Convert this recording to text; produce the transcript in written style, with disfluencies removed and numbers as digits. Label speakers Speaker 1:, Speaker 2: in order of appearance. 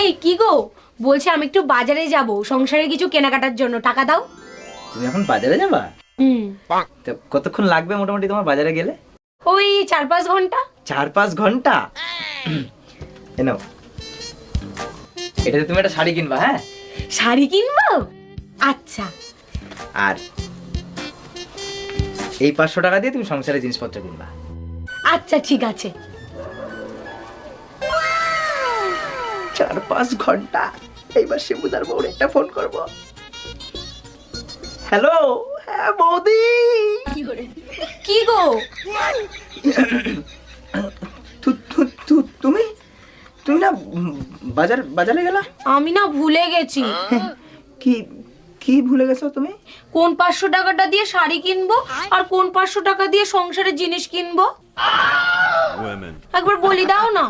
Speaker 1: এই কি গো, বলছি আমি একটু বাজারে যাব সংসারে কিছু কেনাকাটার জন্য, টাকা দাও।
Speaker 2: তুমি এখন বাজারে যাবা? তো কতক্ষণ লাগবে মোটামুটি তোমার বাজারে গেলে?
Speaker 1: ওই 4-5 ঘন্টা।
Speaker 2: 4-5 ঘন্টা? নাও, এটাতে তুমি একটা শাড়ি কিনবা। হ্যাঁ,
Speaker 1: শাড়ি কিনবো? আচ্ছা।
Speaker 2: আর এই 500 টাকা দিয়ে তুমি সংসারের জিনিসপত্র কিনবা।
Speaker 1: আচ্ছা ঠিক আছে।
Speaker 2: 4-5 ঘন্টা। এইবার শিবুদার বউর একটা ফোন করব। হ্যালো, হ্যাঁ বৌদি।
Speaker 1: কি গো?
Speaker 2: তুমি তুমি না বাজারে গেলা?
Speaker 1: আমি না ভুলে গেছি।
Speaker 2: কি কি ভুলে গেছো তুমি?
Speaker 1: কোন 500 টাকাটা দিয়ে শাড়ি কিনবো আর কোন 500 টাকা দিয়ে সংসারের জিনিস কিনবো একবার বলি দাও না।